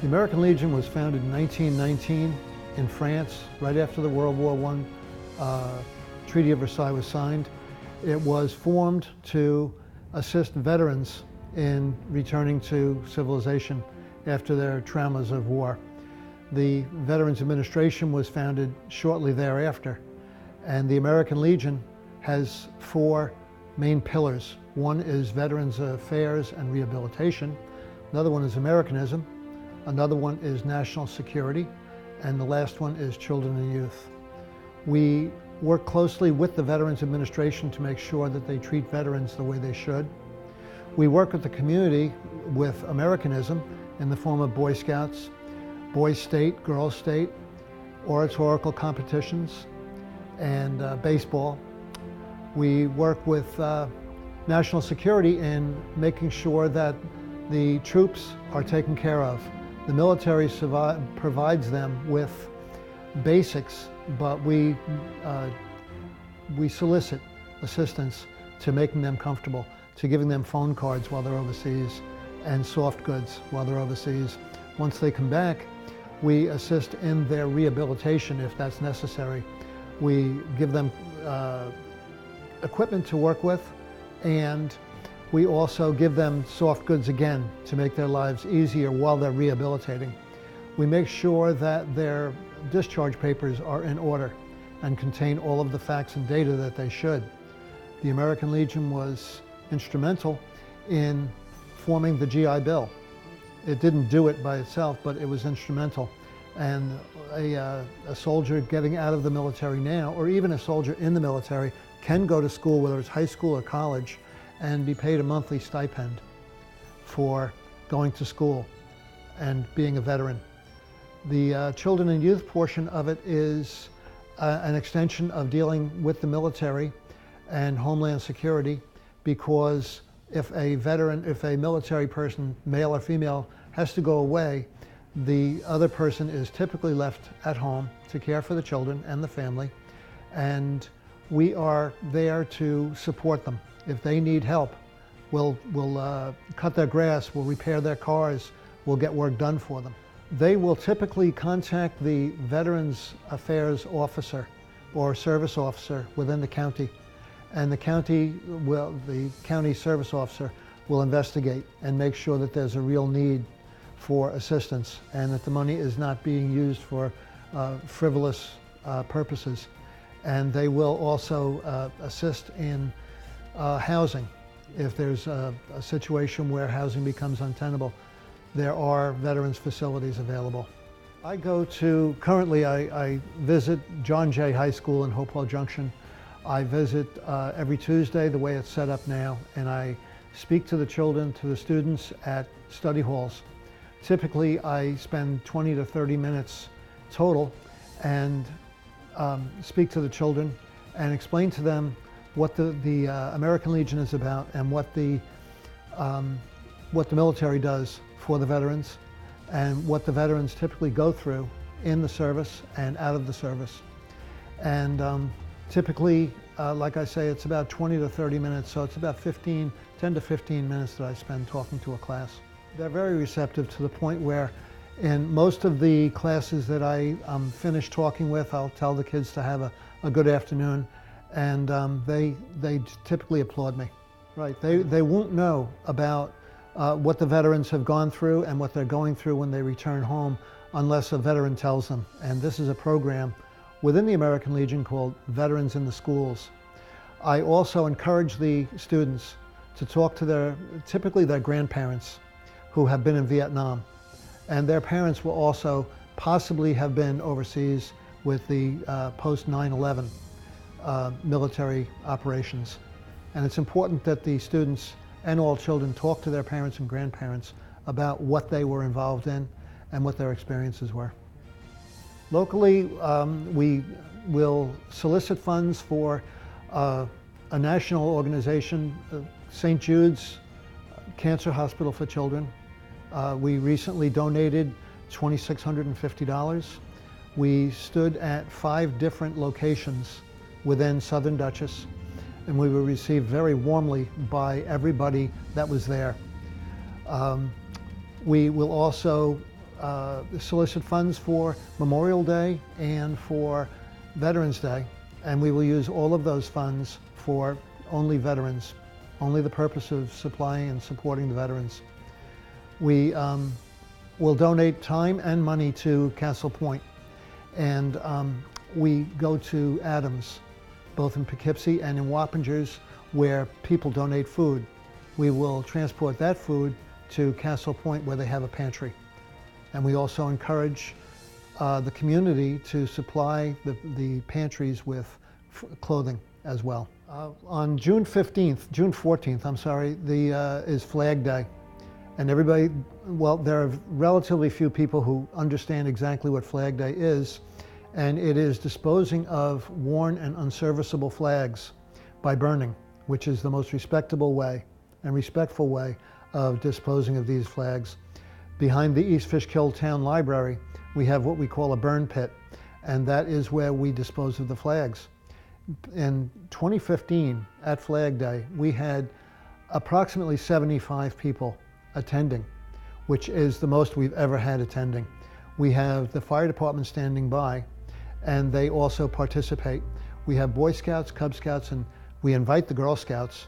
The American Legion was founded in 1919 in France, right after the World War I Treaty of Versailles was signed. It was formed to assist veterans in returning to civilization after their traumas of war. The Veterans Administration was founded shortly thereafter, and the American Legion has four main pillars. One is Veterans Affairs and Rehabilitation, another one is Americanism, another one is National Security, and the last one is Children and Youth. We work closely with the Veterans Administration to make sure that they treat veterans the way they should. We work with the community with Americanism in the form of Boy Scouts, Boys State, Girls State, oratorical competitions, and baseball. We work with National Security in making sure that the troops are taken care of. The military provides them with basics, but we solicit assistance to making them comfortable, to giving them phone cards while they're overseas and soft goods while they're overseas. Once they come back, we assist in their rehabilitation if that's necessary. We give them equipment to work with, and we also give them soft goods again to make their lives easier while they're rehabilitating. We make sure that their discharge papers are in order and contain all of the facts and data that they should. The American Legion was instrumental in forming the GI Bill. It didn't do it by itself, but it was instrumental. And a soldier getting out of the military now, or even a soldier in the military, can go to school, whether it's high school or college, and be paid a monthly stipend for going to school and being a veteran. The children and youth portion of it is an extension of dealing with the military and Homeland Security, because if a veteran, if a military person, male or female, has to go away, the other person is typically left at home to care for the children and the family, and we are there to support them. If they need help, we'll cut their grass, we'll repair their cars, we'll get work done for them. They will typically contact the Veterans Affairs officer or service officer within the county, and the county service officer will investigate and make sure that there's a real need for assistance and that the money is not being used for frivolous purposes. And they will also assist in housing. If there's a situation where housing becomes untenable, there are veterans facilities available. Currently I visit John Jay High School in Hopewell Junction. I visit every Tuesday, the way it's set up now, and I speak to the children, to the students at study halls. Typically I spend 20 to 30 minutes total and speak to the children and explain to them what the American Legion is about and what the military does for the veterans and what the veterans typically go through in the service and out of the service. And typically, like I say, it's about 20 to 30 minutes, so it's about 10 to 15 minutes that I spend talking to a class. They're very receptive to the point where in most of the classes that I finish talking with, I'll tell the kids to have a good afternoon, and they typically applaud me. Right, they won't know about what the veterans have gone through and what they're going through when they return home unless a veteran tells them. And this is a program within the American Legion called Veterans in the Schools. I also encourage the students to talk to typically their grandparents who have been in Vietnam. And their parents will also possibly have been overseas with the post 9/11 military operations. And it's important that the students and all children talk to their parents and grandparents about what they were involved in and what their experiences were. Locally, we will solicit funds for a national organization, St. Jude's Cancer Hospital for Children. We recently donated $2,650. We stood at 5 different locations within Southern Dutchess, and we were received very warmly by everybody that was there. We will also solicit funds for Memorial Day and for Veterans Day, and we will use all of those funds for only veterans, only the purpose of supplying and supporting the veterans. We will donate time and money to Castle Point, and we go to Adams, both in Poughkeepsie and in Wappingers, where people donate food. We will transport that food to Castle Point, where they have a pantry. And we also encourage the community to supply the pantries with clothing as well. On June 14th, I'm sorry, is Flag Day. And everybody, well, there are relatively few people who understand exactly what Flag Day is, and it is disposing of worn and unserviceable flags by burning, which is the most respectable way and respectful way of disposing of these flags. Behind the East Fishkill Town Library, we have what we call a burn pit, and that is where we dispose of the flags. In 2015, at Flag Day, we had approximately 75 people attending, which is the most we've ever had attending. We have the fire department standing by, and they also participate. We have Boy Scouts, Cub Scouts, and we invite the Girl Scouts,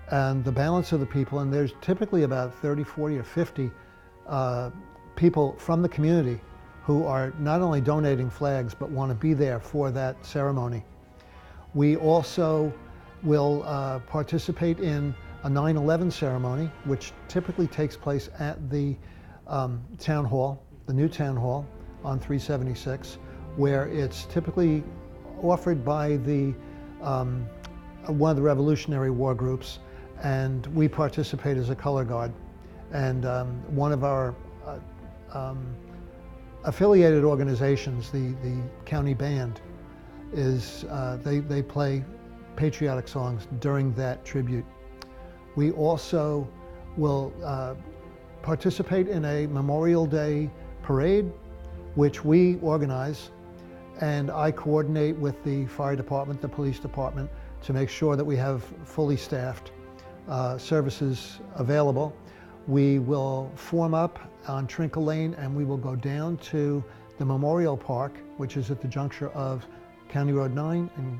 and the balance of the people, and there's typically about 30, 40, or 50 people from the community who are not only donating flags, but want to be there for that ceremony. We also will participate in a 9/11 ceremony, which typically takes place at the town hall, the new town hall on 376, where it's typically offered by the one of the Revolutionary War groups, and we participate as a color guard. And one of our affiliated organizations, the county band, is they play patriotic songs during that tribute. We also will participate in a Memorial Day parade, which we organize, and I coordinate with the fire department, the police department, to make sure that we have fully staffed services available. We will form up on Trinkle Lane, and we will go down to the Memorial Park, which is at the juncture of County Road 9 and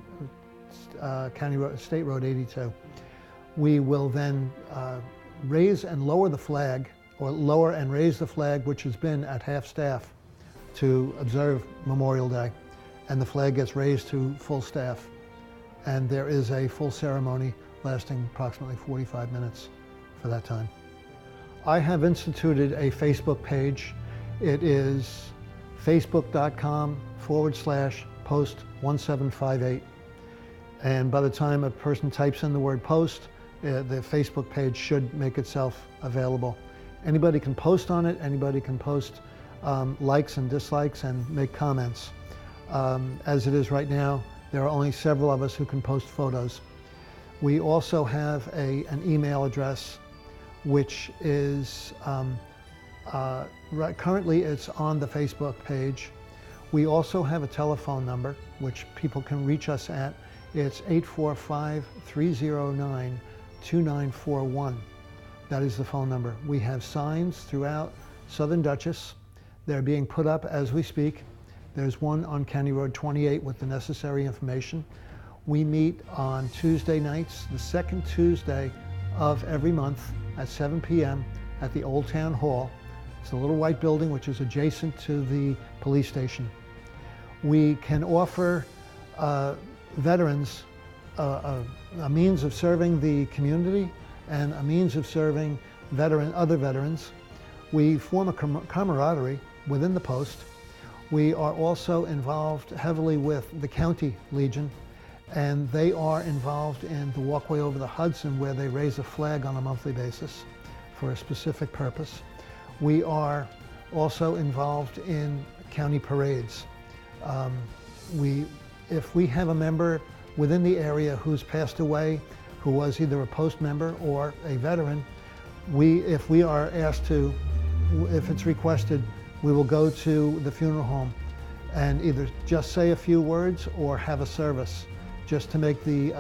State Road 82. We will then raise and lower the flag, or lower and raise the flag, which has been at half staff to observe Memorial Day, and the flag gets raised to full staff. And there is a full ceremony lasting approximately 45 minutes for that time. I have instituted a Facebook page. It is facebook.com/post1758. And by the time a person types in the word post, the Facebook page should make itself available. Anybody can post on it, anybody can post likes and dislikes and make comments. As it is right now, there are only several of us who can post photos. We also have an email address, which is, currently it's on the Facebook page. We also have a telephone number, which people can reach us at. It's 845-309-2941. That is the phone number. We have signs throughout Southern Dutchess. They're being put up as we speak. There's one on County Road 28 with the necessary information. We meet on Tuesday nights, the second Tuesday of every month at 7 p.m. at the Old Town Hall. It's a little white building which is adjacent to the police station. We can offer veterans a means of serving the community and a means of serving other veterans. We form a camaraderie within the post. We are also involved heavily with the County Legion, and they are involved in the walkway over the Hudson, where they raise a flag on a monthly basis for a specific purpose. We are also involved in county parades. If we have a member within the area who's passed away, who was either a post member or a veteran, if we are asked to, if it's requested, we will go to the funeral home and either just say a few words or have a service, just to make the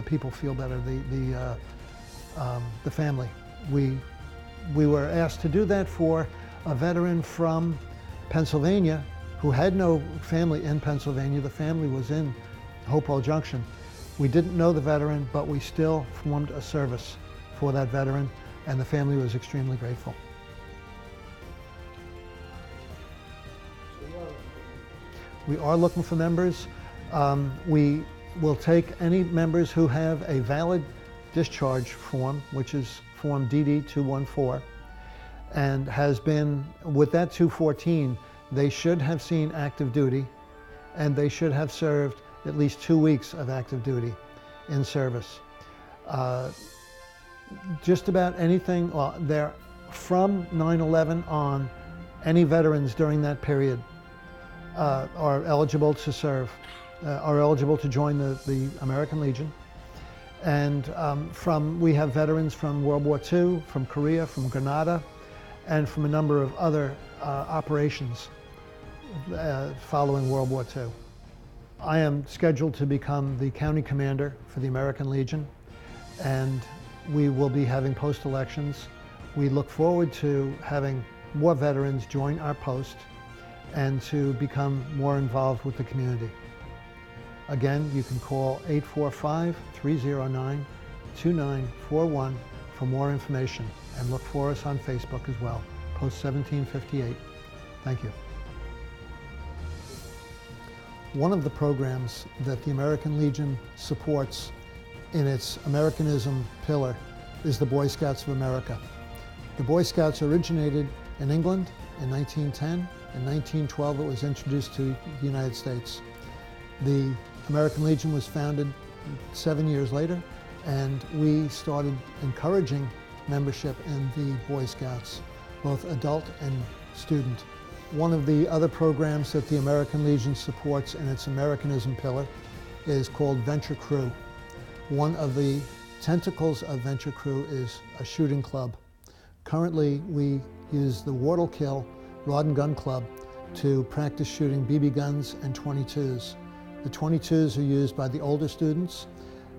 people feel better, the family. We were asked to do that for a veteran from Pennsylvania who had no family in Pennsylvania. The family was in Hopewell Junction. We didn't know the veteran, but we still formed a service for that veteran, and the family was extremely grateful. We are looking for members. We will take any members who have a valid discharge form, which is Form DD-214, and has been, with that 214, they should have seen active duty, and they should have served at least 2 weeks of active duty in service. Just about anything, there from 9/11 on, any veterans during that period are eligible to serve, are eligible to join the American Legion. And we have veterans from World War II, from Korea, from Grenada, and from a number of other operations following World War II. I am scheduled to become the county commander for the American Legion, and we will be having post elections. We look forward to having more veterans join our post and to become more involved with the community. Again, you can call 845-309-2941 for more information, and look for us on Facebook as well, Post 1758. Thank you. One of the programs that the American Legion supports in its Americanism pillar is the Boy Scouts of America. The Boy Scouts originated in England in 1910. In 1912, it was introduced to the United States. The American Legion was founded 7 years later, and we started encouraging membership in the Boy Scouts, both adult and student. One of the other programs that the American Legion supports in its Americanism pillar is called Venture Crew. One of the tentacles of Venture Crew is a shooting club. Currently, we use the Wardle-Kill Rod and Gun Club to practice shooting BB guns and .22s. The .22s are used by the older students.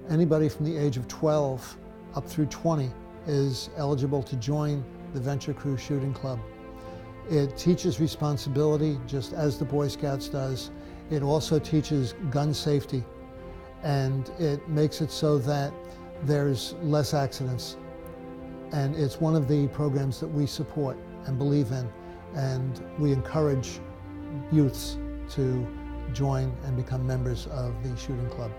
Anybody from the age of 12 up through 20 is eligible to join the Venture Crew Shooting Club. It teaches responsibility, just as the Boy Scouts does. It also teaches gun safety, and it makes it so that there's less accidents. And it's one of the programs that we support and believe in, and we encourage youths to join and become members of the shooting club.